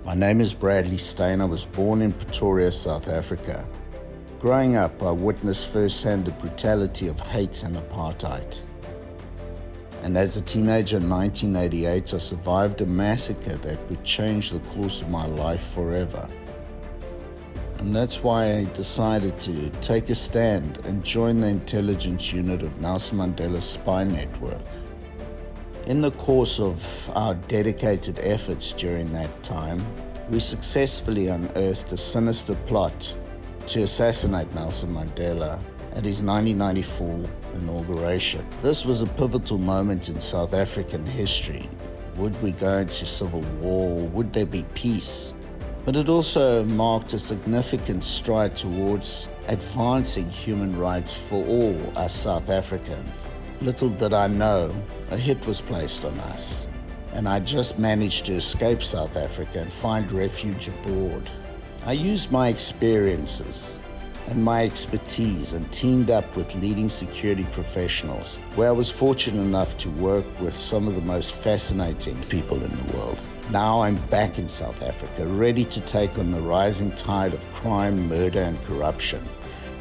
My name is Bradley Steyn. I was born in Pretoria, South Africa. Growing up, I witnessed firsthand the brutality of hate and apartheid. And as a teenager in 1988, I survived a massacre that would change the course of my life forever. And that's why I decided to take a stand and join the intelligence unit of Nelson Mandela's spy network. In the course of our dedicated efforts during that time, we successfully unearthed a sinister plot to assassinate Nelson Mandela at his 1994 inauguration. This was a pivotal moment in South African history. Would we go into civil war, or would there be peace? But it also marked a significant stride towards advancing human rights for all us South Africans. Little did I know, a hit was placed on us, and I just managed to escape South Africa and find refuge abroad. I used my experiences and my expertise and teamed up with leading security professionals, where I was fortunate enough to work with some of the most fascinating people in the world. Now I'm back in South Africa, ready to take on the rising tide of crime, murder, and corruption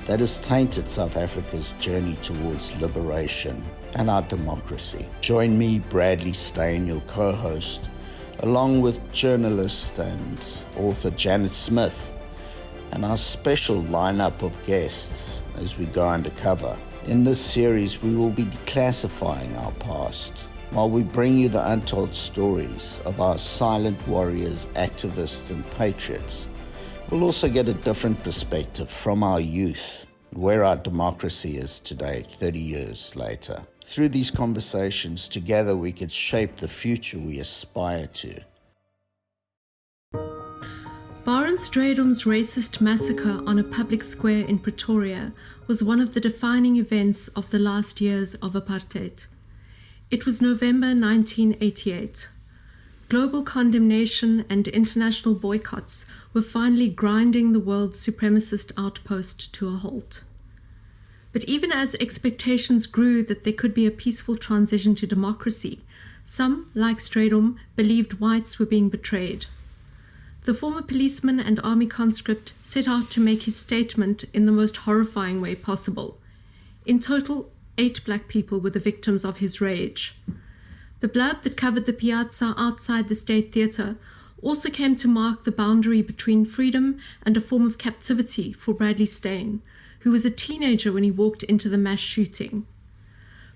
that has tainted South Africa's journey towards liberation and our democracy. Join me, Bradley Steyn, your co-host, along with journalist and author Janet Smith, and our special lineup of guests as we go undercover. In this series, we will be declassifying our past, while we bring you the untold stories of our silent warriors, activists, and patriots. We'll also get a different perspective from our youth, where our democracy is today, 30 years later. Through these conversations, together we can shape the future we aspire to. Baron Straydum's racist massacre on a public square in Pretoria was one of the defining events of the last years of apartheid. It was November 1988. Global condemnation and international boycotts were finally grinding the world's supremacist outpost to a halt. But even as expectations grew that there could be a peaceful transition to democracy, some, like Straydum, believed whites were being betrayed. The former policeman and army conscript set out to make his statement in the most horrifying way possible. In total, 8 black people were the victims of his rage. The blood that covered the piazza outside the State Theatre also came to mark the boundary between freedom and a form of captivity for Bradley Steyn, who was a teenager when he walked into the mass shooting.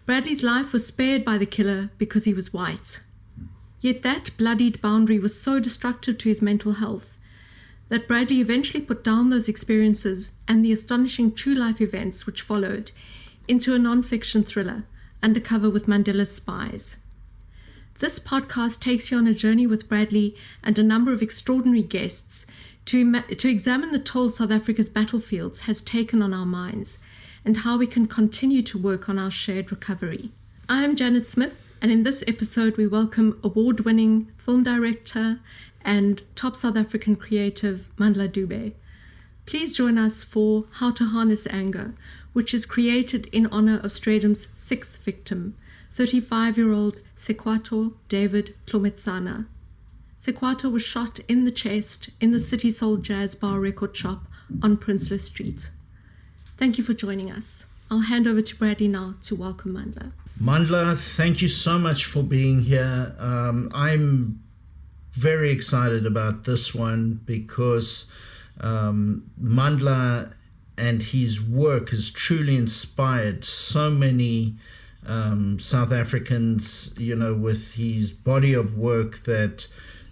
Bradley's life was spared by the killer because he was white. Yet that bloodied boundary was so destructive to his mental health that Bradley eventually put down those experiences and the astonishing true-life events which followed into a non-fiction thriller, Undercover with Mandela's Spies. This podcast takes you on a journey with Bradley and a number of extraordinary guests to examine the toll South Africa's battlefields has taken on our minds and how we can continue to work on our shared recovery. I am Janet Smith, and in this episode we welcome award-winning film director and top South African creative Mandla Dube. Please join us for How to Harness Anger, which is created in honor of Straydum's 6th victim, 35-year-old Sekwato David Tlometsana. Sekwato was shot in the chest in the City Soul Jazz Bar record shop on Prinsloo Street. Thank you for joining us. I'll hand over to Bradley now to welcome Mandla. Mandla, thank you so much for being here. I'm very excited about this one because Mandla and his work has truly inspired so many South Africans, with his body of work that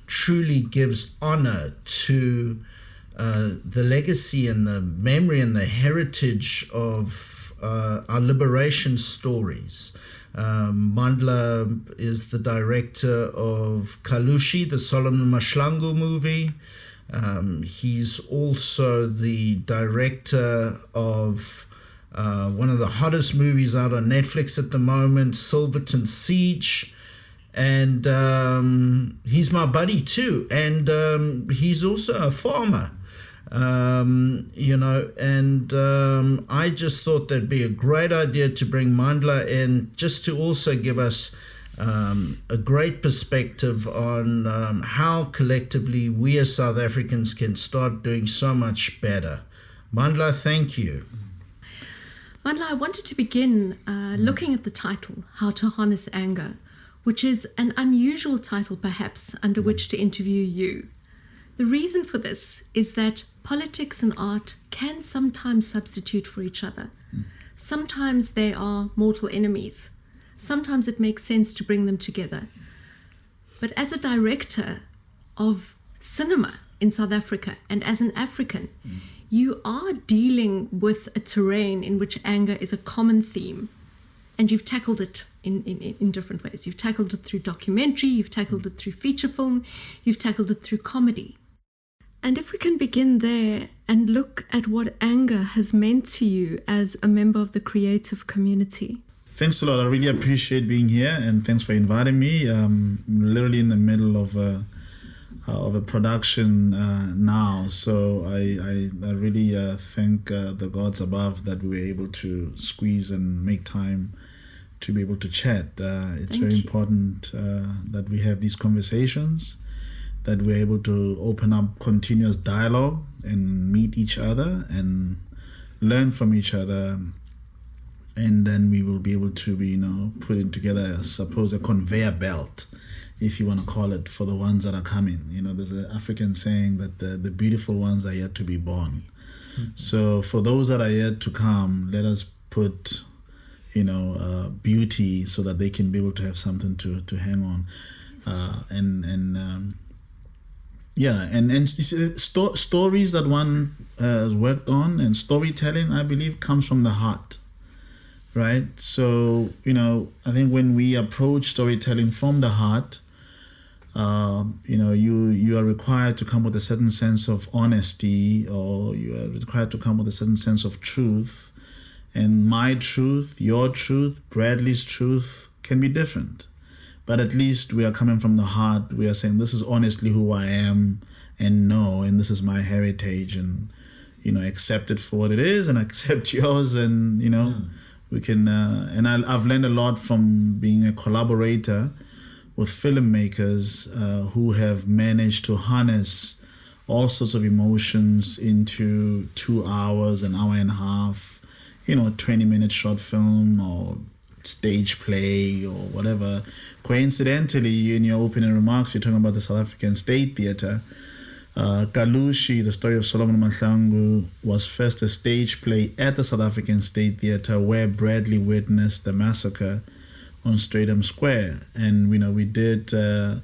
truly gives honor to the legacy and the memory and the heritage of our liberation stories. Mandla is the director of Kalushi, the Solomon Mahlangu movie. He's also the director of one of the hottest movies out on Netflix at the moment, Silverton Siege. And he's my buddy too. And he's also a farmer. I just thought that'd be a great idea to bring Mandla in, just to also give us a great perspective on how collectively we as South Africans can start doing so much better. Mandla, thank you. Mandla, I wanted to begin looking at the title, How to Harness Anger, which is an unusual title perhaps under which to interview you. The reason for this is that politics and art can sometimes substitute for each other. Sometimes they are mortal enemies. Sometimes it makes sense to bring them together. But as a director of cinema in South Africa and as an African, you are dealing with a terrain in which anger is a common theme. And you've tackled it in different ways. You've tackled it through documentary, you've tackled it through feature film, you've tackled it through comedy. And if we can begin there and look at what anger has meant to you as a member of the creative community. Thanks a lot. I really appreciate being here, and thanks for inviting me. I'm literally in the middle of a production now, so I really thank the gods above that we were able to squeeze and make time to be able to chat. It's very important that we have these conversations, that we're able to open up continuous dialogue and meet each other and learn from each other. And then we will be able to be, putting together, I suppose, a conveyor belt, if you want to call it, for the ones that are coming. There's an African saying that the beautiful ones are yet to be born. Mm-hmm. So for those that are yet to come, let us put, beauty so that they can be able to have something to hang on. Stories that one has worked on, and storytelling, I believe, comes from the heart. Right? So, I think when we approach storytelling from the heart, you are required to come with a certain sense of honesty, or you are required to come with a certain sense of truth. And my truth, your truth, Bradley's truth can be different. But at least we are coming from the heart. We are saying, this is honestly who I am, and this is my heritage, and, accept it for what it is, and accept yours, and, we can, and I've learned a lot from being a collaborator with filmmakers who have managed to harness all sorts of emotions into 2 hours, an hour and a half, 20-minute short film or stage play or whatever. Coincidentally, in your opening remarks, you're talking about the South African State Theatre. Kalushi, the story of Solomon Mahlangu, was first a stage play at the South African State Theatre, where Bradley witnessed the massacre on Streatham Square. And we did the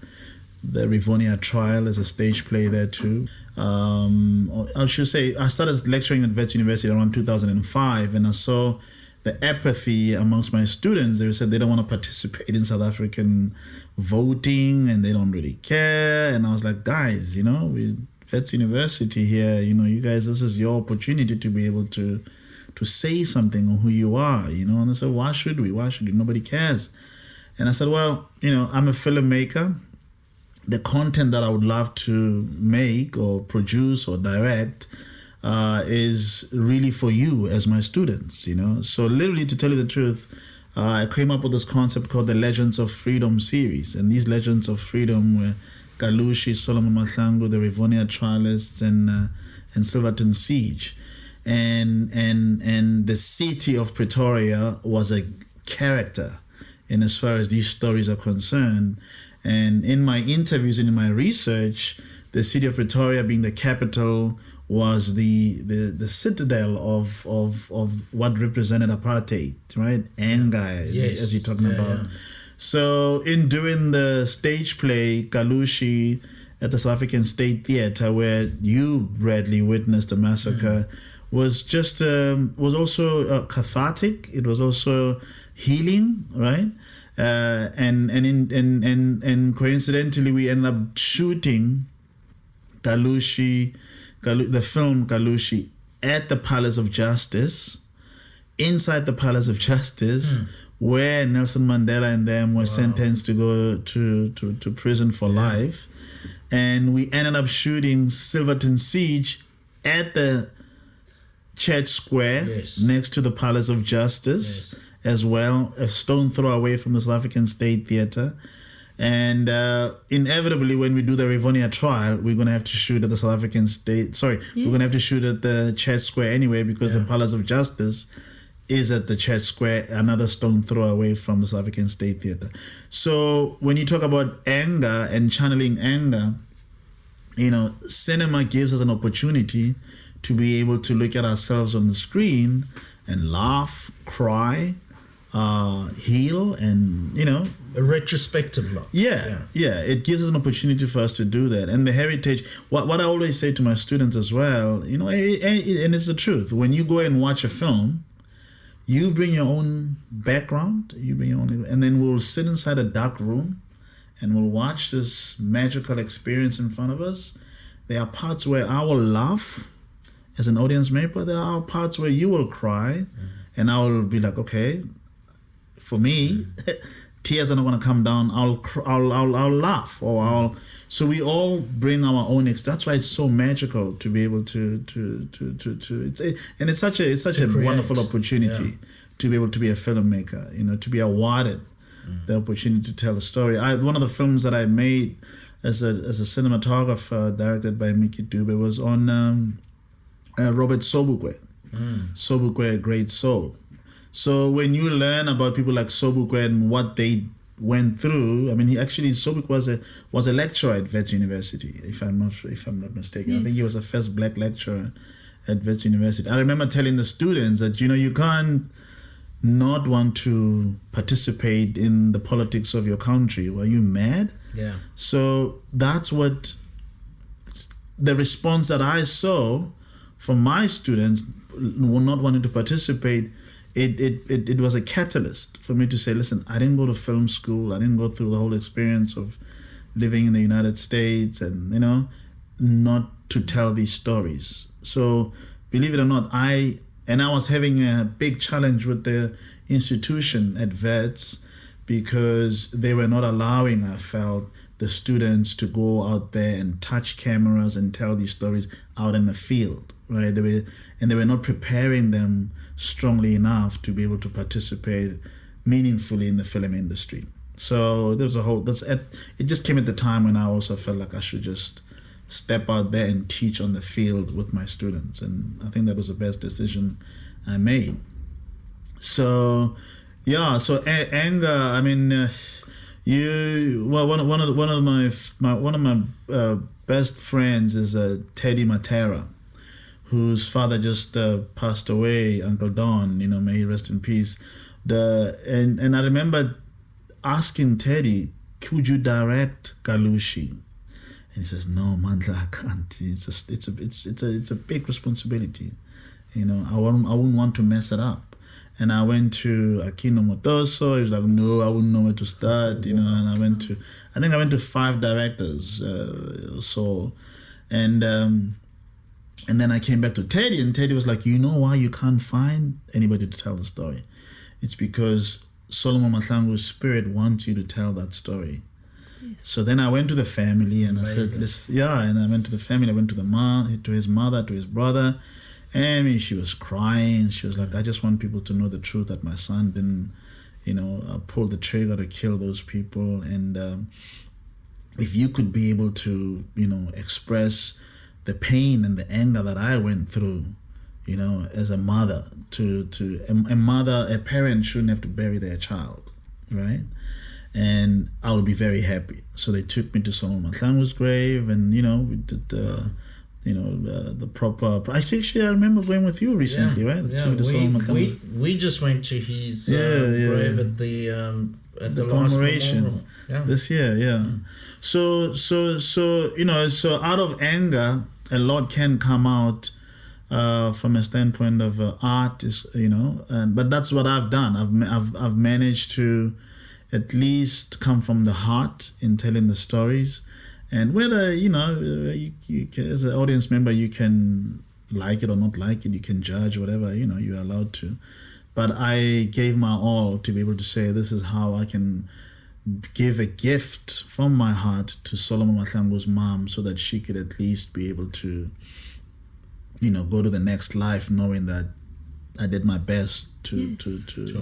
Rivonia trial as a stage play there too. I should say, I started lecturing at Wits University around 2005, and I saw the apathy amongst my students. They said they don't want to participate in South African voting, and they don't really care. And I was like, guys, we Wits University here, you guys, this is your opportunity to be able to say something on who you are, And I said, why should we? Nobody cares. And I said, well, I'm a filmmaker. The content that I would love to make or produce or direct is really for you as my students, So literally, to tell you the truth, I came up with this concept called the Legends of Freedom series. And these Legends of Freedom were Kalushi, Solomon Mahlangu, the Rivonia trialists, and Silverton siege. And the city of Pretoria was a character in as far as these stories are concerned. And in my interviews and in my research, the city of Pretoria, being the capital, was the citadel of what represented apartheid, right? Anger, yes. As you're talking about. Yeah. So in doing the stage play, Kalushi, at the South African State Theatre, where you, Bradley, witnessed the massacre, was just was also cathartic. It was also healing, right? And coincidentally, we ended up shooting the film Kalushi at the Palace of Justice, inside the Palace of Justice, where Nelson Mandela and them were sentenced to go to prison for life. And we ended up shooting Silverton Siege at the Church Square, next to the Palace of Justice. as well, a stone throw away from the South African State Theatre. And inevitably, when we do the Rivonia trial, we're going to have to shoot at the South African State. We're going to have to shoot at the Church Square anyway, because the Palace of Justice is at the Church Square, another stone throw away from the South African State Theatre. So when you talk about anger and channeling anger, cinema gives us an opportunity to be able to look at ourselves on the screen and laugh, cry, heal, and a retrospective look. Yeah. It gives us an opportunity for us to do that. And the heritage, what I always say to my students as well, and it's the truth, when you go and watch a film, you bring your own background, and then we'll sit inside a dark room and we'll watch this magical experience in front of us. There are parts where I will laugh as an audience member. There are parts where you will cry, and I will be like, okay, for me, tears are not going to come down. I'll laugh, or So we all bring our own. That's why it's so magical to be able to. It's such a wonderful opportunity to be able to be a filmmaker. To be awarded the opportunity to tell a story. One of the films that I made as a cinematographer, directed by Mandla Dube, was on Robert Sobukwe. Sobukwe, a great soul. So when you learn about people like Sobukwe and what they went through, Sobukwe was a lecturer at Wits University, if I'm not mistaken. Yes. I think he was the first black lecturer at Wits University. I remember telling the students that you can't not want to participate in the politics of your country. Were you mad? Yeah. So that's what the response that I saw from my students were not wanting to participate. It was a catalyst for me to say, listen, I didn't go to film school. I didn't go through the whole experience of living in the United States and, not to tell these stories. So believe it or not, I was having a big challenge with the institution at Wits because they were not allowing, I felt, the students to go out there and touch cameras and tell these stories out in the field, right? They were not preparing them strongly enough to be able to participate meaningfully in the film industry. So there was it just came at the time when I also felt like I should just step out there and teach on the field with my students, and I think that was the best decision I made. So anger. One of my best friends is Teddy Matera, whose father just passed away, Uncle Don, may he rest in peace. And I remember asking Teddy, could you direct Kalushi? And he says, no, Mandla, I can't. It's a big responsibility. I wouldn't want to mess it up. And I went to Aquino Motoso. He was like, no, I wouldn't know where to start. And I went to 5 directors or so. And then I came back to Teddy, and Teddy was like, you know why you can't find anybody to tell the story? It's because Solomon Mahlangu's spirit wants you to tell that story. Yes. So then I went to the family and Amazing. I said, and I went to the family. I went to his mother, to his brother, and she was crying. She was like, I just want people to know the truth that my son didn't, pull the trigger to kill those people. And if you could be able to, express the pain and the anger that I went through, as a mother, a parent shouldn't have to bury their child, right? And I would be very happy. So they took me to Solomon Mahlangu's grave, and we did the proper. Actually, I remember going with you recently, right? We just went to his grave at the commemoration this year. Yeah. So out of anger, a lot can come out from a standpoint of art, but that's what I've done. I've managed to at least come from the heart in telling the stories, and whether you as an audience member you can like it or not like it, you can judge whatever you're allowed to, but I gave my all to be able to say this is how I can give a gift from my heart to Solomon Mahlangu's mom, so that she could at least be able to go to the next life knowing that I did my best to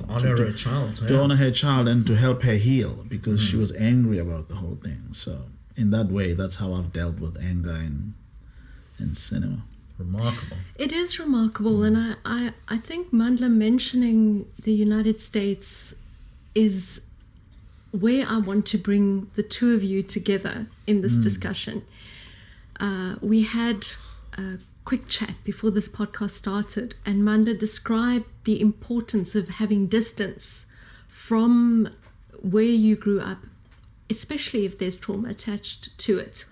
honor her child. To honor her child and to help her heal, because she was angry about the whole thing. So in that way, that's how I've dealt with anger in cinema. Remarkable. It is remarkable, and I think Mandla mentioning the United States is where I want to bring the two of you together in this discussion. We had a quick chat before this podcast started, and Mandla described the importance of having distance from where you grew up, especially if there's trauma attached to it,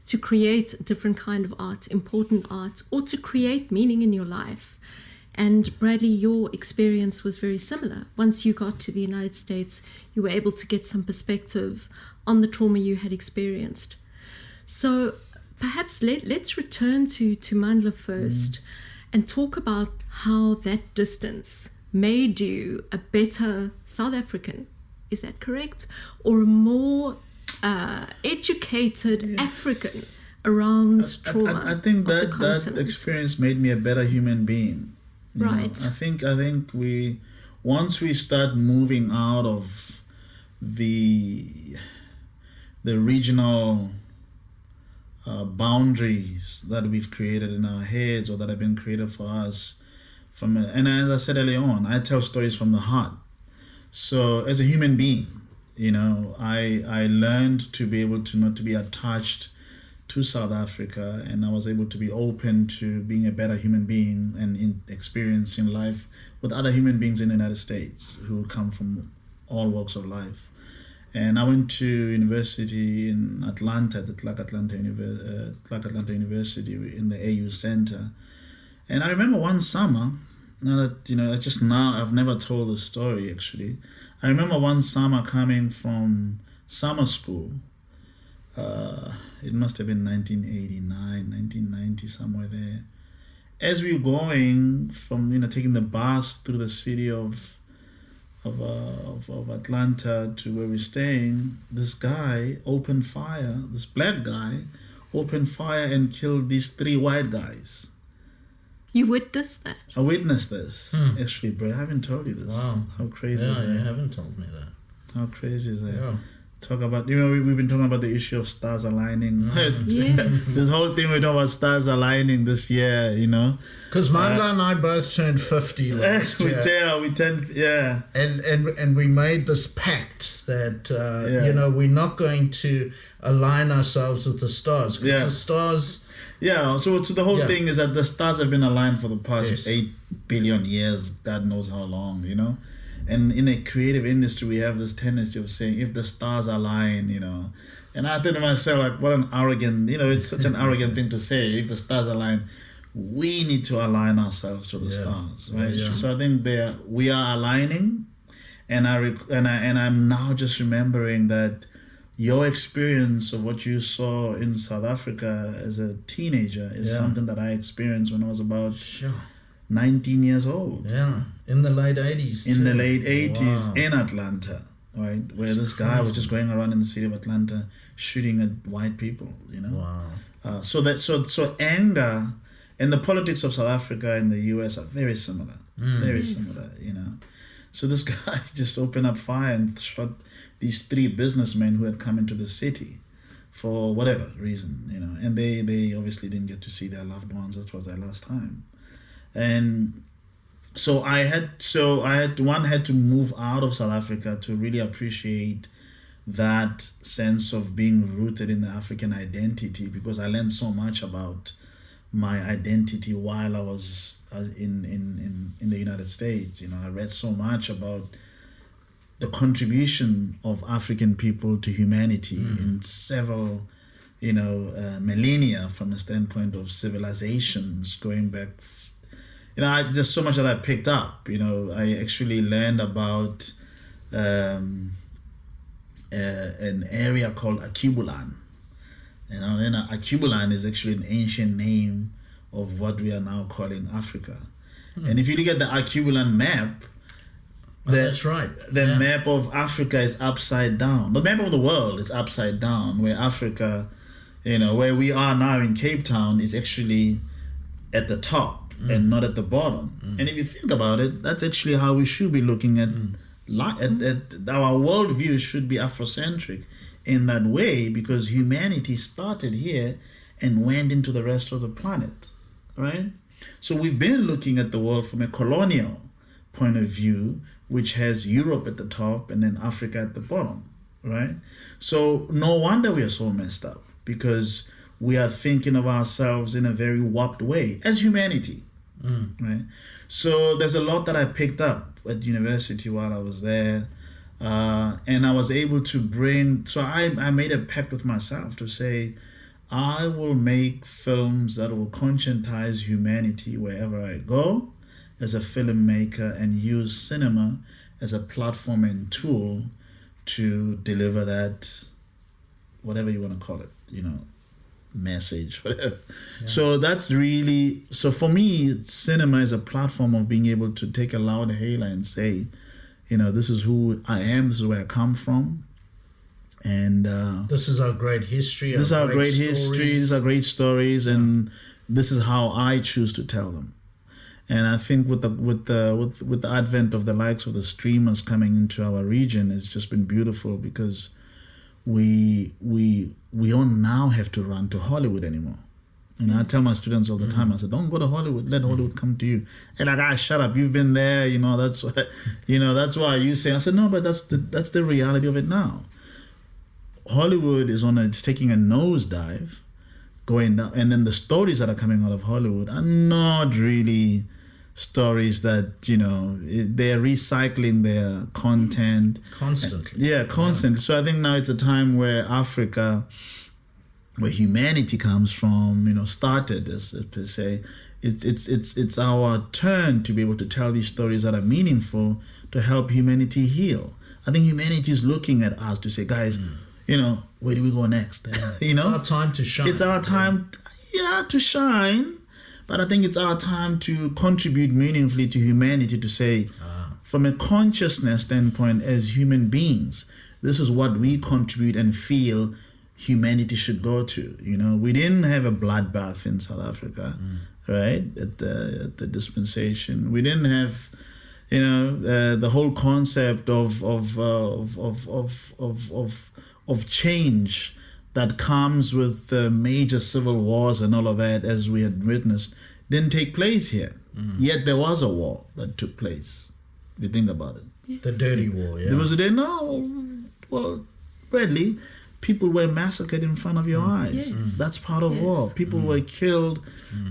to create a different kind of art, important art, or to create meaning in your life. And Bradley, your experience was very similar. Once you got to the United States, you were able to get some perspective on the trauma you had experienced. So perhaps let's return to Mandla first and talk about how that distance made you a better South African. Is that correct? Or a more educated African around trauma? I think that experience made me a better human being. You know, I think once we start moving out of the regional boundaries that we've created in our heads, or that have been created for us, and as I said earlier on, I tell stories from the heart. So as a human being, you know, I learned to be able to not to be attached to South Africa, and I was able to be open to being a better human being and in experiencing life with other human beings in the United States who come from all walks of life. And I went to university in Atlanta, the Clark Atlanta University in the AU Center. And I remember one summer, I've never told the story actually. I remember one summer coming from summer school. It must have been 1989, 1990, somewhere there. As we were going from, taking the bus through the city of Atlanta to where we're staying, this guy opened fire, this black guy opened fire and killed these 3 white guys. You witnessed that? I witnessed this. Actually, bro, I haven't told you this. Wow. How crazy is that? You haven't told me that. How crazy is that? Yeah. Talk about, we've been talking about the issue of stars aligning. Yes. This whole thing we're talking about stars aligning this year, Because Mandla and I both turned 50 last year. We turned, yeah. And we made this pact that, we're not going to align ourselves with the stars. Because the stars... Yeah, so the whole thing is that the stars have been aligned for the past 8 billion years, God knows how long, And in a creative industry, we have this tendency of saying, if the stars align, And I think to myself, like, what an arrogant, it's such an arrogant thing to say. If the stars align, we need to align ourselves to the stars, right? Yeah. So I think we are aligning, and I'm now just remembering that your experience of what you saw in South Africa as a teenager is something that I experienced when I was about 19 years old. Yeah, in the late 80s. In the late 80s in Atlanta, right? Where this guy was just going around in the city of Atlanta shooting at white people, Wow. So anger and the politics of South Africa and the US are very similar. Very similar, So this guy just opened up fire and shot these 3 businessmen who had come into the city for whatever reason, and they obviously didn't get to see their loved ones. That was their last time. And so I had to move out of South Africa to really appreciate that sense of being rooted in the African identity, because I learned so much about my identity while I was in the United States. I read so much about the contribution of African people to humanity in several millennia, from a standpoint of civilizations going back. There's so much that I picked up. I actually learned about an area called Akibulan. And Akibulan is actually an ancient name of what we are now calling Africa. And if you look at the Akibulan map, that's right. The map of Africa is upside down. The map of the world is upside down, where Africa, where we are now in Cape Town, is actually at the top. and not at the bottom. And if you think about it, that's actually how we should be looking at our worldview should be Afrocentric in that way, because humanity started here and went into the rest of the planet, right? So we've been looking at the world from a colonial point of view, which has Europe at the top and then Africa at the bottom, right? So no wonder we are so messed up, because we are thinking of ourselves in a very warped way as humanity, right? So there's a lot that I picked up at university while I was there, and I was able to bring, so I made a pact with myself to say, I will make films that will conscientize humanity wherever I go as a filmmaker, and use cinema as a platform and tool to deliver that, whatever you want to call it, message, whatever. Yeah. So that's really, so for me, cinema is a platform of being able to take a loud hailer and say, this is who I am, this is where I come from. And this is our great history. This is our great history. These are great stories, and this is how I choose to tell them. And I think with the advent of the likes of the streamers coming into our region, it's just been beautiful, because we don't now have to run to Hollywood anymore. I tell my students all the time, I said, don't go to Hollywood, let Hollywood come to you. And like, shut up, you've been there, that's why, that's why you say. I said, no, but that's the reality of it now. Hollywood it's taking a nosedive, going down, and then the stories that are coming out of Hollywood are not really stories that they're recycling their content constantly. Constantly. So I think now it's a time where Africa, where humanity comes from, started, as per se. It's our turn to be able to tell these stories that are meaningful to help humanity heal. I think humanity is looking at us to say, guys, where do we go next? It's our time to shine. It's our time, to shine. But I think it's our time to contribute meaningfully to humanity, to say, from a consciousness standpoint, as human beings, this is what we contribute and feel humanity should go to. We didn't have a bloodbath in South Africa, right? At the dispensation, we didn't have, the whole concept of change that comes with major civil wars and all of that, as we had witnessed, didn't take place here. Yet there was a war that took place. You think about it. Yes. The dirty war, There was Bradley, people were massacred in front of your eyes. Yes. That's part of war. People were killed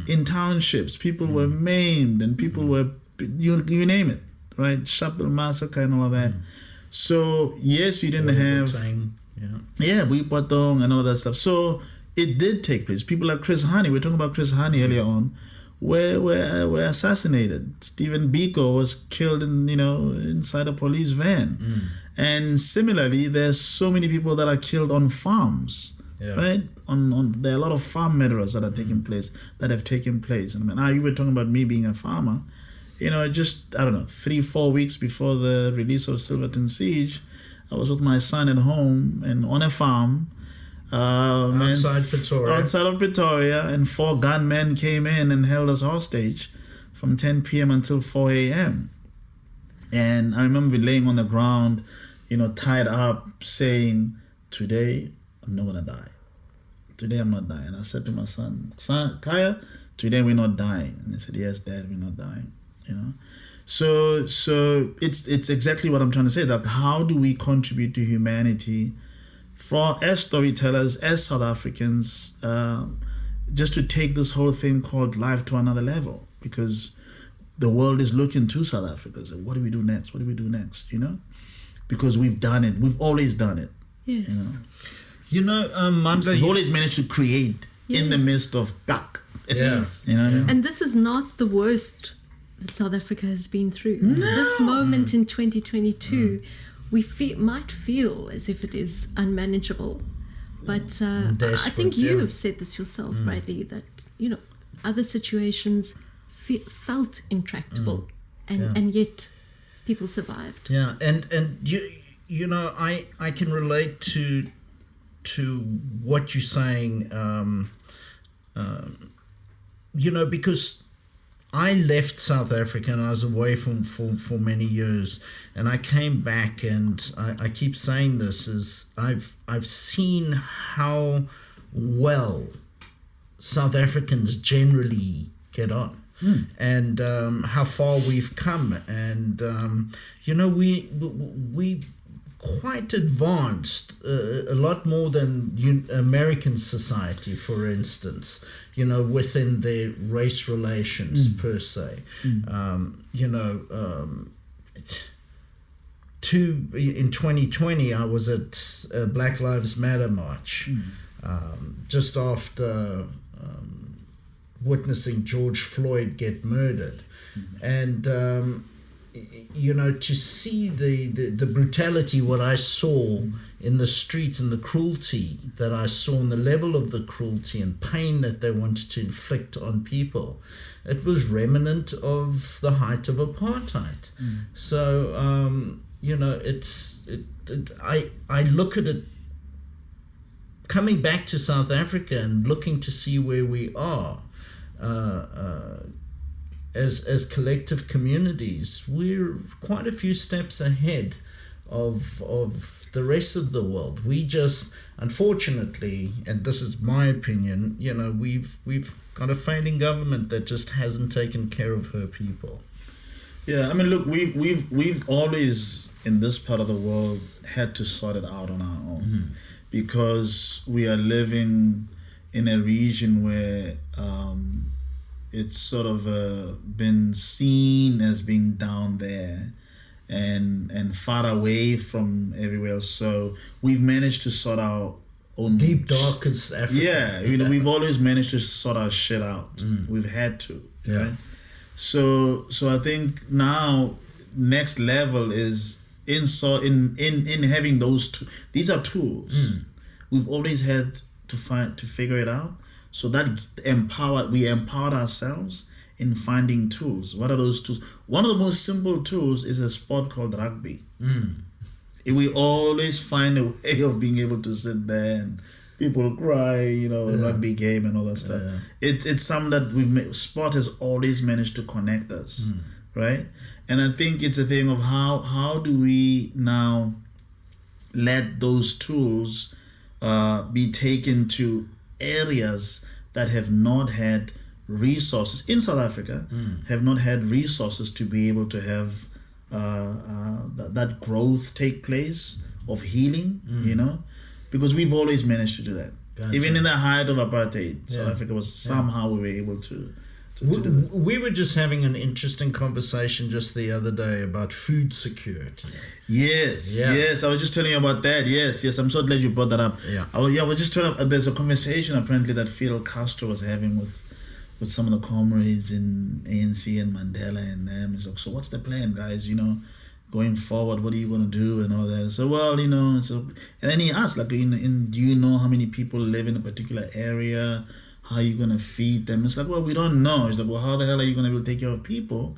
in townships. People were maimed, and people were, you name it, right? Sharpeville massacre and all of that. So yes, you didn't have... Buipatong and all that stuff. So it did take place. People like Chris Hani, we were talking about Chris Hani earlier on, were assassinated. Stephen Biko was killed inside a police van. And similarly, there's so many people that are killed on farms. Right? There are a lot of farm murderers that are taking place, that have taken place. And you were talking about me being a farmer. Just 3-4 weeks before the release of Silverton Siege, I was with my son at home and on a farm outside of Pretoria, and 4 gunmen came in and held us hostage from 10 p.m. until 4 a.m. And I remember laying on the ground, tied up, saying, today I'm not gonna die. Today I'm not dying. I said to my son, Kaya, today we're not dying. And he said, yes, Dad, we're not dying. So it's exactly what I'm trying to say. Like, how do we contribute to humanity, as storytellers, as South Africans, just to take this whole thing called life to another level? Because the world is looking to South Africa. So what do we do next? What do we do next? Because we've done it. We've always done it. Yes. Mandla, we've always managed to create in the midst of gak. Yes. What I mean? And this is not the worst that South Africa has been through. No. This moment in 2022, we might feel as if it is unmanageable, but I think you have said this yourself, Bradley, that other situations felt intractable, and yet people survived. Yeah, and I can relate to what you're saying, because I left South Africa and I was away for many years, and I came back, and I keep saying this, is I've seen how well South Africans generally get on. And how far we've come, and we quite advanced, a lot more than American society, for instance, within their race relations per se. In 2020 I was at a Black Lives Matter march, just after witnessing George Floyd get murdered. And to see the brutality, what I saw in the streets, and the cruelty that I saw, and the level of the cruelty and pain that they wanted to inflict on people, it was remnant of the height of apartheid. So I look at it, coming back to South Africa and looking to see where we are as collective communities. We're quite a few steps ahead of the rest of the world. We just, unfortunately, and this is my opinion, we've got a failing government that just hasn't taken care of her people. Yeah, I mean, look, we've always in this part of the world had to sort it out on our own, because we are living in a region where it's sort of been seen as being down there and far away from everywhere else. So we've managed to sort our own deep darkest Africa. Yeah, we've always managed to sort our shit out. We've had to. Yeah. Right? So I think now next level is in having those two. These are tools. We've always had to figure it out. So that we empowered ourselves in finding tools. What are those tools? One of the most simple tools is a sport called rugby. We always find a way of being able to sit there and people cry, rugby game and all that stuff. It's something that sport has always managed to connect us, right? And I think it's a thing of how do we now let those tools be taken to areas that have not had resources in South Africa, have not had resources to be able to have that growth take place of healing, because we've always managed to do that. Gotcha. Even in the height of apartheid, South Africa was somehow we were able to do that. We were just having an interesting conversation just the other day about food security. Yes, I was just telling you about that. Yes, I'm so glad you brought that up. I was just telling you, there's a conversation apparently that Fidel Castro was having with some of the comrades in ANC and Mandela and them. He's like, so what's the plan, guys? Going forward, what are you going to do and all that? So, and then he asked, like, do you know how many people live in a particular area? How are you going to feed them? It's like, well, we don't know. It's like, well, how the hell are you going to be able to take care of people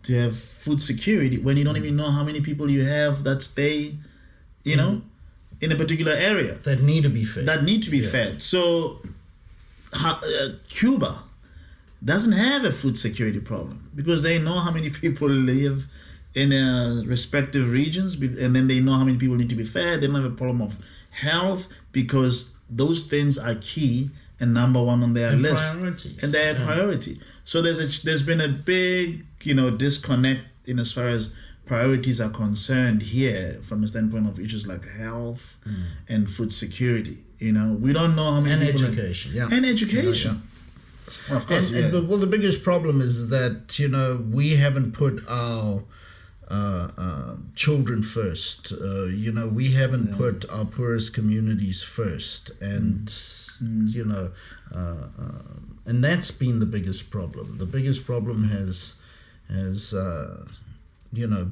to have food security when you don't even know how many people you have that stay, in a particular area? That need to be fed. So Cuba doesn't have a food security problem because they know how many people live in respective regions, and then they know how many people need to be fed. They don't have a problem of health because those things are key and number one on their list. Priorities. And they're a priority. So there's been a big, disconnect in as far as priorities are concerned here from a standpoint of issues like health and food security. We don't know how many people... Education. And education. Well, of course, well, the biggest problem is that, we haven't put our children first. We haven't put our poorest communities first, and and that's been the biggest problem. The biggest problem has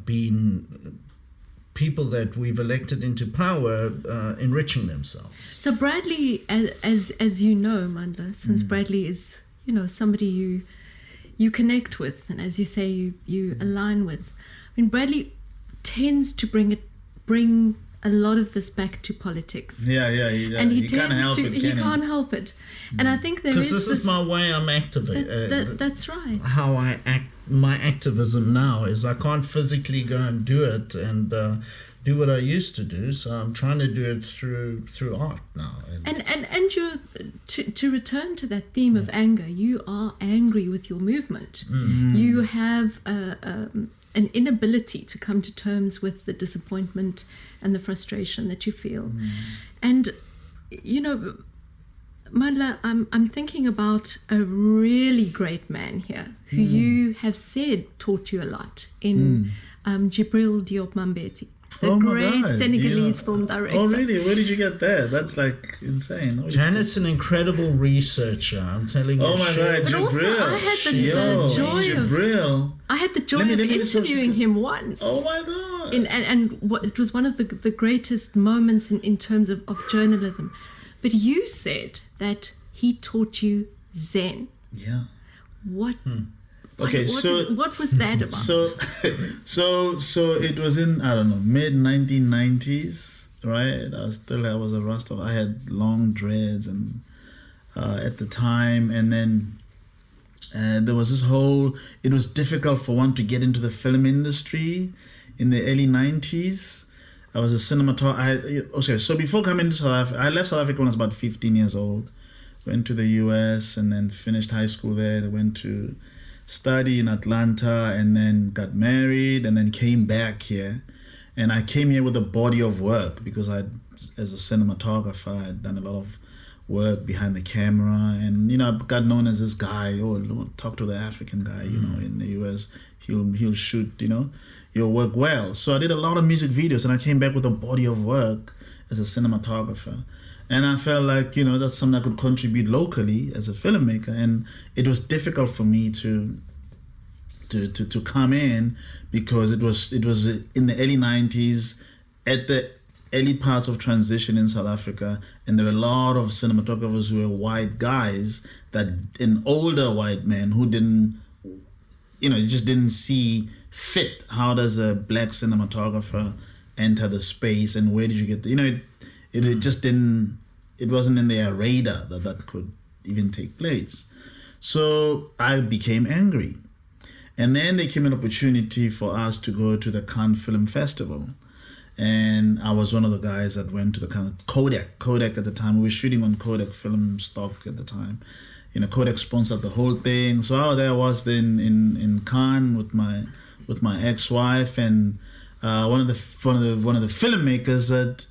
been people that we've elected into power enriching themselves. So Bradley, as you know, Mandla, since Bradley is somebody you connect with, and as you say you align with. I mean, Bradley tends to bring a lot of this back to politics. Yeah. And he can't help it. He can't help it. And I think there is because this is my way I'm activating. That's right. How I act, my activism now is I can't physically go and do it and do what I used to do. So I'm trying to do it through art now. And you're to return to that theme of anger. You are angry with your movement. You have an inability to come to terms with the disappointment and the frustration that you feel. And Mandla, I'm thinking about a really great man here who you have said taught you a lot in Jibril Diop Mambeti, the great Senegalese film director. Oh, really? Where did you get that? That's like insane. Janet's an incredible researcher. I'm telling you. Oh my God, But also, Jibril. I had the joy of interviewing him once. Oh my God. It was one of the greatest moments in terms of journalism. But you said that he taught you Zen. Yeah. What? Okay, what was that about? So it was in mid 1990s, right? I was a Rasta. I had long dreads and at the time, and then there was this whole. It was difficult for one to get into the film industry in the early 90s. I was a cinematographer. So before coming to South Africa, I left South Africa when I was about 15 years old. Went to the US and then finished high school there. I went to study in Atlanta and then got married and then came back here. And I came here with a body of work because as a cinematographer, I'd done a lot of work behind the camera. And, I got known as this guy, talk to the African guy, in the US. He'll shoot, you'll work well. So I did a lot of music videos and I came back with a body of work as a cinematographer. And I felt like, that's something I could contribute locally as a filmmaker. And it was difficult for me to come in because it was in the early 90s at the early parts of transition in South Africa. And there were a lot of cinematographers who were white guys and older white men who just didn't see fit. How does a black cinematographer enter the space and where did you get it just didn't, it wasn't in their radar that could even take place. So I became angry. And then there came an opportunity for us to go to the Cannes Film Festival. And I was one of the guys that went to the Cannes, Kodak at the time. We were shooting on Kodak film stock at the time. Kodak sponsored the whole thing. So there I was then in Cannes with my ex-wife and one of the filmmakers that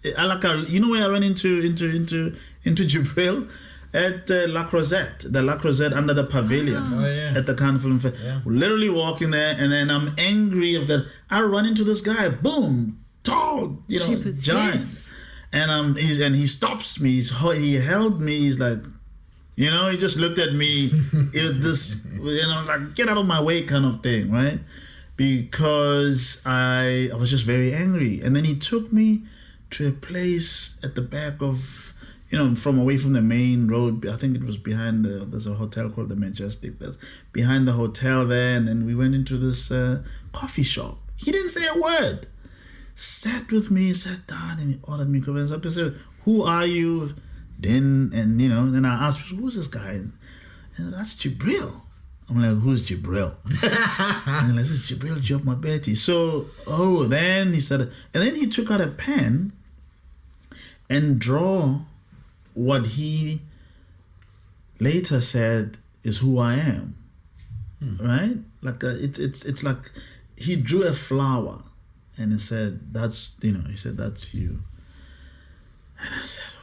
where I ran into Jibril at La Crozette under the pavilion at the Cannes Film Festival. Literally walking there, and then I'm angry of that. I run into this guy, boom, tall, giant, yes. and he stops me. He held me. He's like, he just looked at me. It was this, like get out of my way kind of thing, right? Because I was just very angry. And then he took me to a place at the back of, from away from the main road. I think it was behind there's a hotel called the Majestic. That's behind the hotel there. And then we went into this coffee shop. He didn't say a word. Sat with me, sat down, and he ordered me coffee. So I said, who are you? Then I asked, who's this guy? And that's Jibril. I'm like, who's Jibril? And this is Jibril Diop Mambeti. So, then he started, and then he took out a pen and draw what he later said is who I am, right? Like it's like he drew a flower, and he said, "That's he said that's you," and I said.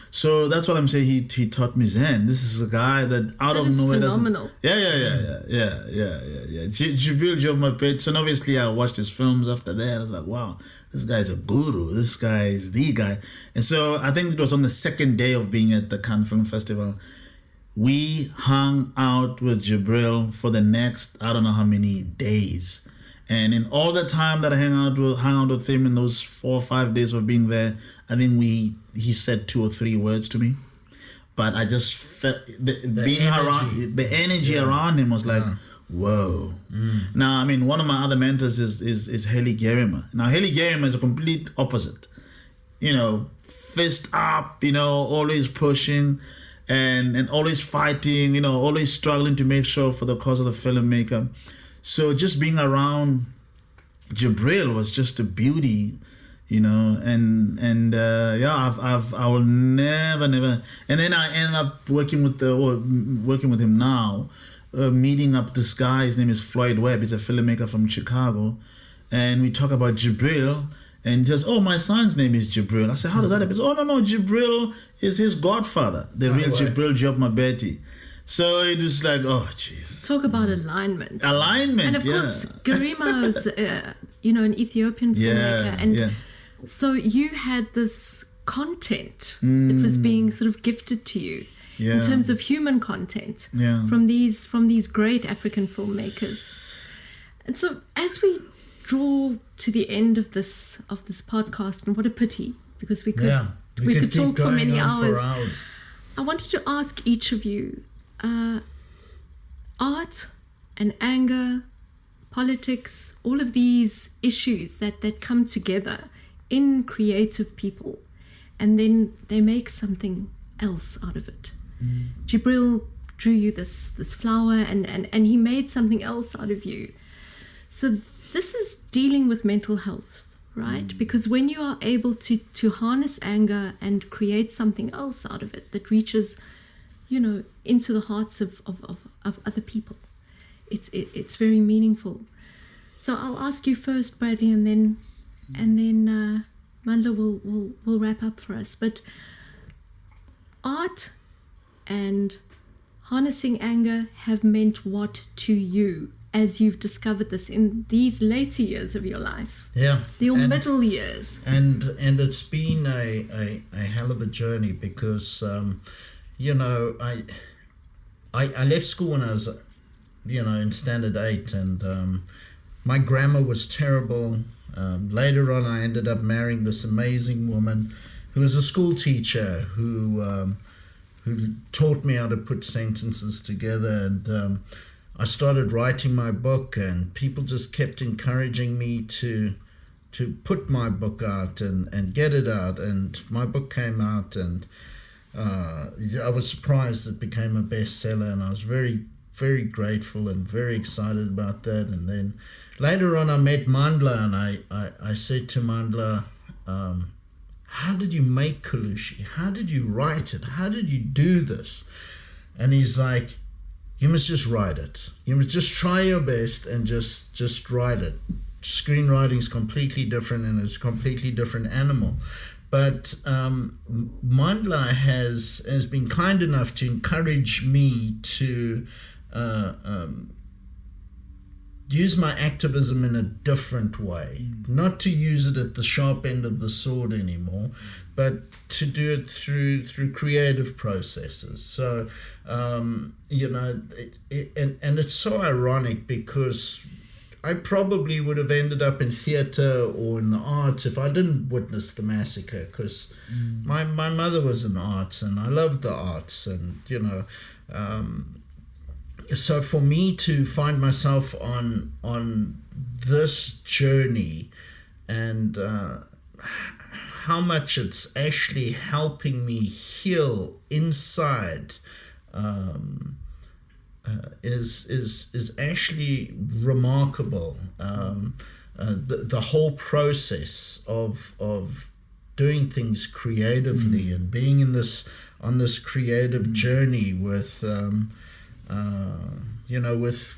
So that's what I'm saying. He taught me Zen. This is a guy that out of nowhere phenomenal. Yeah. Jibril Diop Mambeti. So obviously I watched his films after that. I was like, wow, this guy's a guru. This guy is the guy. And so I think it was on the second day of being at the Cannes Film Festival. We hung out with Jibril for the next, I don't know how many days. And in all the time that I hung out with him in those 4 or 5 days of being there, I think he said 2 or 3 words to me. But I just felt the energy around him was like, Whoa. Now, I mean, one of my other mentors is Haley Gerrimer. Now, Haley Gerrimer is a complete opposite. You know, fist up, you know, always pushing and always fighting, you know, always struggling to make sure for the cause of the filmmaker. So just being around Jibril was just a beauty, you know, and I will never, and then I ended up working with him now, meeting up this guy. His name is Floyd Webb. He's a filmmaker from Chicago, and we talk about Jibril, and just, my son's name is Jibril. I said, how does that happen? No, Jibril is his godfather, the real Jibril Job Mabeti. So it was like, oh, jeez. Talk about alignment. Alignment, and of course, Garima is, an Ethiopian filmmaker. And so you had this content that was being sort of gifted to you in terms of human content from these great African filmmakers. And so as we draw to the end of this podcast, and what a pity, because we could talk for many hours. I wanted to ask each of you, art and anger, politics, all of these issues that come together in creative people, and then they make something else out of it. Jibril drew you this flower, and he made something else out of you. So this is dealing with mental health, right? Because when you are able to harness anger and create something else out of it that reaches, into the hearts of other people, it's very meaningful. So I'll ask you first, Bradley, and then Mandla will wrap up for us. But art and harnessing anger have meant what to you as you've discovered this in these later years of your life? Your middle years. And it's been a hell of a journey because I left school when I was in standard 8, and my grammar was terrible. Later on, I ended up marrying this amazing woman who was a school teacher who taught me how to put sentences together, and I started writing my book, and people just kept encouraging me to put my book out and get it out, and my book came out, and I was surprised it became a bestseller, and I was very, very grateful and very excited about that. And then later on I met Mandla, and I said to Mandla, how did you make Kalushi? How did you write it? How did you do this? And he's like, you must just write it. You must just try your best and just write it. Screenwriting is completely different, and it's a completely different animal. But Mandla has been kind enough to encourage me to use my activism in a different way, not to use it at the sharp end of the sword anymore, but to do it through creative processes. So, and it's so ironic because I probably would have ended up in theatre or in the arts if I didn't witness the massacre, because my mother was in arts and I loved the arts, and so for me to find myself on this journey, and how much it's actually helping me heal inside is actually remarkable. The whole process of doing things creatively and being on this creative journey with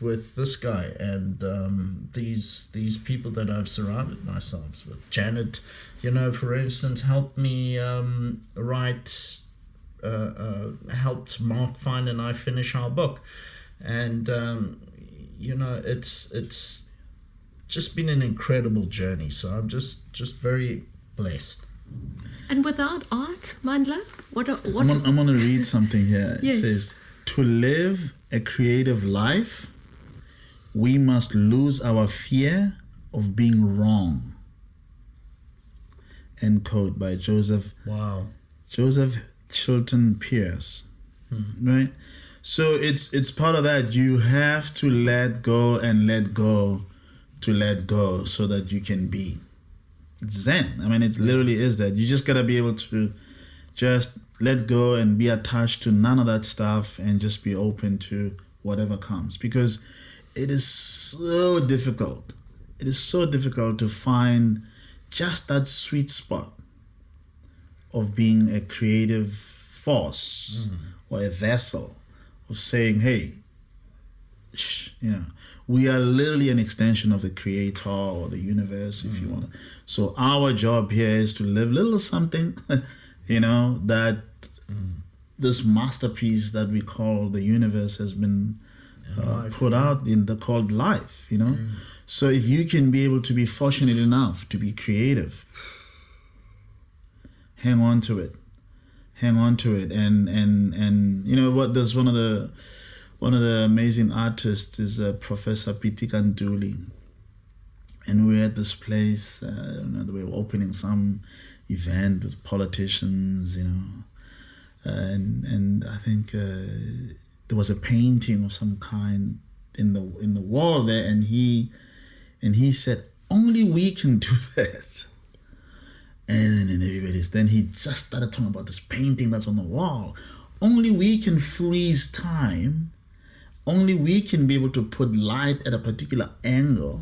with this guy and these people that I've surrounded myself with. Janet, for instance, helped me write, helped Mark Fine and I finish our book, and it's just been an incredible journey. So I'm just very blessed. And without art, Mandla, I'm gonna read something here. Yes. It says, to live a creative life, we must lose our fear of being wrong. End quote, by Joseph Chilton Pierce. Right? So it's part of that. You have to let go and let go to let go so that you can be. It's Zen. I mean, it literally is that. You just gotta be able to just let go and be attached to none of that stuff and just be open to whatever comes, because it is so difficult. It is so difficult to find just that sweet spot of being a creative force or a vessel of saying, hey, we are literally an extension of the creator or the universe, if you want to. So our job here is to live little something, that this masterpiece that we call the universe has been put out in the called life, So if you can be able to be fortunate enough to be creative, hang on to it. And you know what, there's one of the amazing artists is Professor Pitika Ntuli, and we're at this place, we were opening some event with politicians, and I think there was a painting of some kind in the wall there, and he said, only we can do that. And then he just started talking about this painting that's on the wall. Only we can freeze time. Only we can be able to put light at a particular angle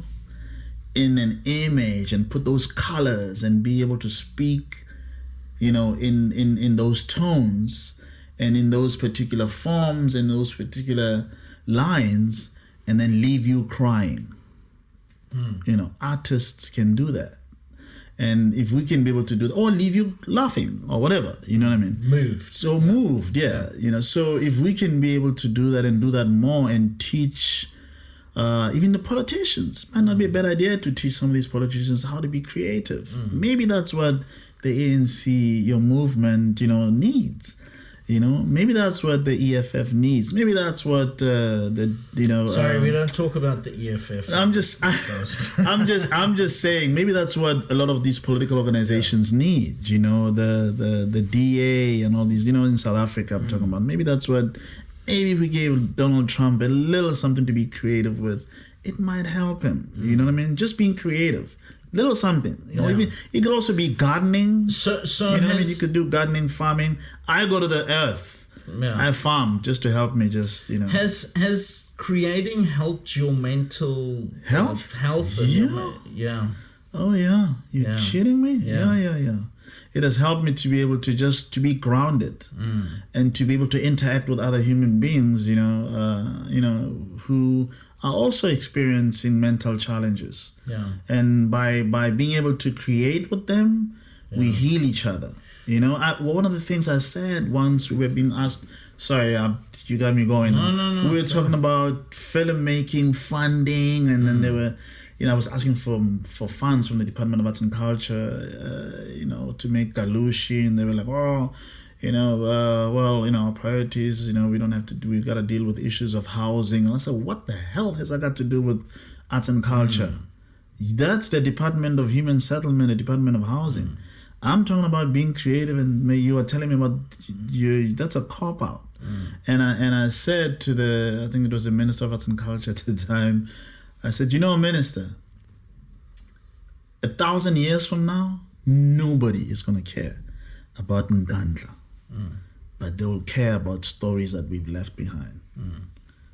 in an image and put those colors and be able to speak, in those tones and in those particular forms and those particular lines, and then leave you crying. Artists can do that. And if we can be able to do that, or leave you laughing or whatever, you know what I mean? Moved. So moved, yeah. So if we can be able to do that and do that more and teach even the politicians, might not be a bad idea to teach some of these politicians how to be creative. Maybe that's what the ANC, your movement, needs. Maybe that's what the EFF needs. Maybe that's what Sorry, we don't talk about the EFF. I'm just saying. Maybe that's what a lot of these political organizations need. The DA and all these. In South Africa, I'm talking about. Maybe that's what. Maybe if we gave Donald Trump a little something to be creative with, it might help him. You know what I mean? Just being creative. Little something, Even, it could also be gardening. So you could do gardening, farming. I go to the earth. I farm just to help me. Has creating helped your mental health? Yeah. Oh yeah, you're kidding me? Yeah. It has helped me to be able to just to be grounded and to be able to interact with other human beings. Who are also experiencing mental challenges. Yeah. And by being able to create with them, we heal each other. One of the things I said once we were being asked, sorry, you got me going. No. We were talking about filmmaking funding, and then they were, I was asking for funds from the Department of Arts and Culture, to make Kalushi, and they were like, our priorities, we don't have to we've got to deal with issues of housing. And I said, what the hell has that got to do with arts and culture? That's the Department of Human Settlement, the Department of Housing. I'm talking about being creative, and you are telling me about that's a cop-out. And I said to I think it was the Minister of Arts and Culture at the time, I said, Minister, 1,000 years from now, nobody is going to care about Mandla. But they will care about stories that we've left behind.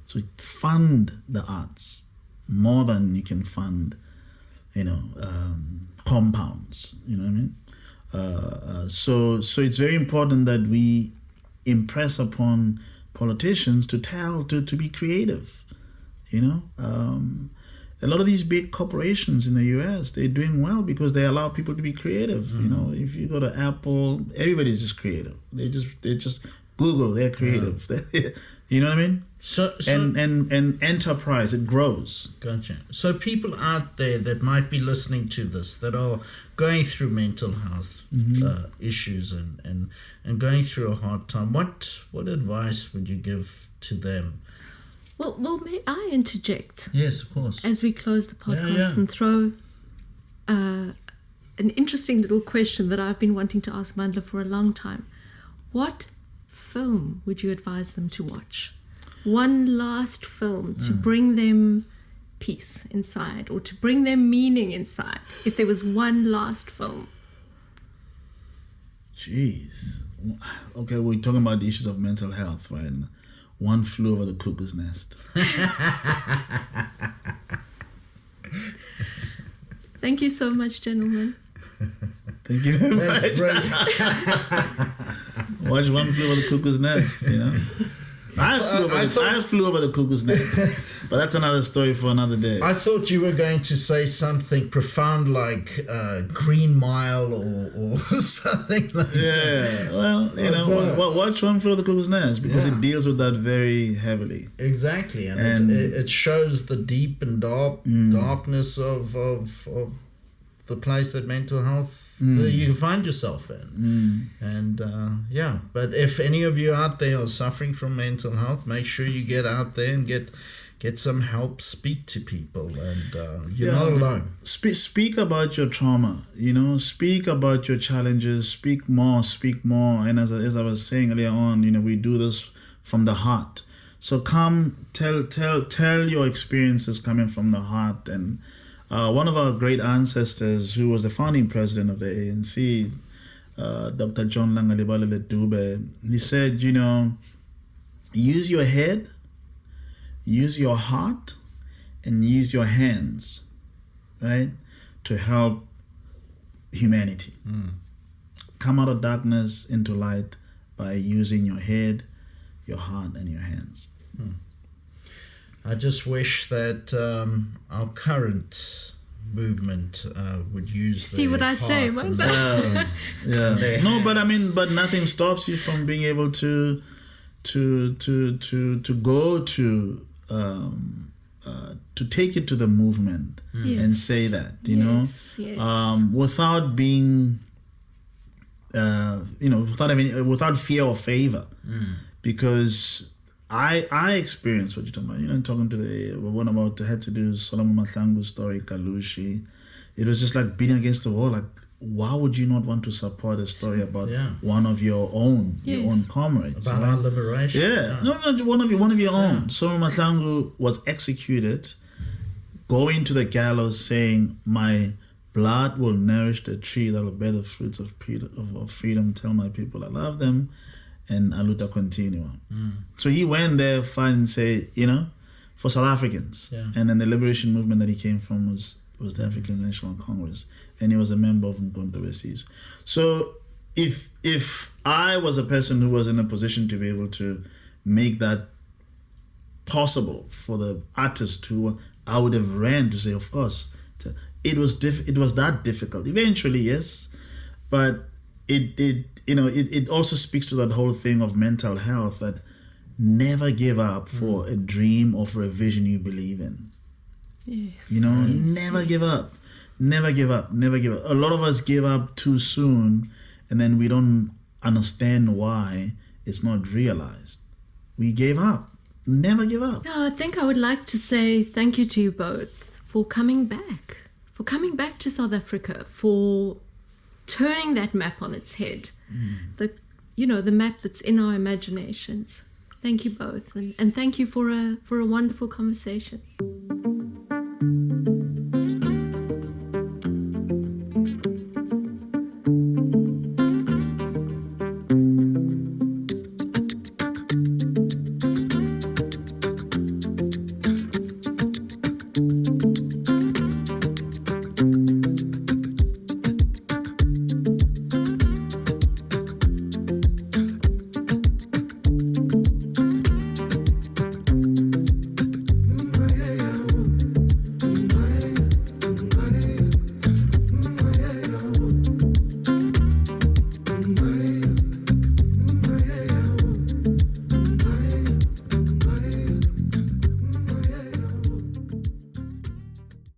So fund the arts more than you can fund, compounds. You know what I mean? So it's very important that we impress upon politicians to be creative. A lot of these big corporations in the US, they're doing well because they allow people to be creative. If you go to Apple, everybody's just creative. They just Google, they're creative. You know what I mean? So and enterprise, it grows. Gotcha. So people out there that might be listening to this, that are going through mental health issues and going through a hard time, what advice would you give to them? Well, may I interject? Yes, of course. As we close the podcast and throw an interesting little question that I've been wanting to ask Mandla for a long time. What film would you advise them to watch? one last film to bring them peace inside, or to bring them meaning inside, if there was one last film? Jeez. Okay, we're talking about the issues of mental health, right? One Flew Over the Cuckoo's Nest. Thank you so much, gentlemen. Thank you very much. Watch One Flew Over the Cuckoo's Nest, you know? I flew over the cuckoo's nest, but that's another story for another day. I thought you were going to say something profound like Green Mile or something like that. Yeah, well, you know, watch One Flew Over the Cuckoo's Nest, because it deals with that very heavily. Exactly, and it shows the deep and darkness of the place that mental health that you find yourself in. And but if any of you out there are suffering from mental health, make sure you get out there and get some help, speak to people, and you're not alone. Speak about your trauma, you know, speak about your challenges, speak more. And as I was saying earlier on, you know, we do this from the heart. So come tell your experiences coming from the heart. And one of our great ancestors, who was the founding president of the ANC, Dr. John Mandla Dube, he said, you know, use your head, use your heart, and use your hands, right, to help humanity. Come out of darkness into light by using your head, your heart, and your hands. I just wish that our current movement would use See what I say? No, but I mean, but nothing stops you from being able to go to take it to the movement and say that, you know, without being, you know, without fear or favor, because I experienced what you're talking about. You know, talking to the one about had to do Solomon Mahlangu's story, Kalushi. It was just like beating against the wall. Like, why would you not want to support a story about one of your own comrades? About our liberation. No, one of your own. Solomon Mahlangu was executed, going to the gallows, saying, "My blood will nourish the tree that will bear the fruits of freedom. Tell my people I love them, and aluta continua." So he went there, fight and say, you know, for South Africans. And then the liberation movement that he came from was the African National Congress, and he was a member of Mkonto. So if I was a person who was in a position to be able to make that possible for the artist who, I would have ran to say, of course, it was that difficult. Eventually, yes, but it also speaks to that whole thing of mental health, that never give up for a dream or for a vision you believe in. Yes. You know, never give up. Never give up. A lot of us give up too soon, and then we don't understand why it's not realized. We gave up. Never give up. I think I would like to say thank you to you both for coming back to South Africa, for turning that map on its head, the map that's in our imaginations. Thank you both, and thank you for a wonderful conversation.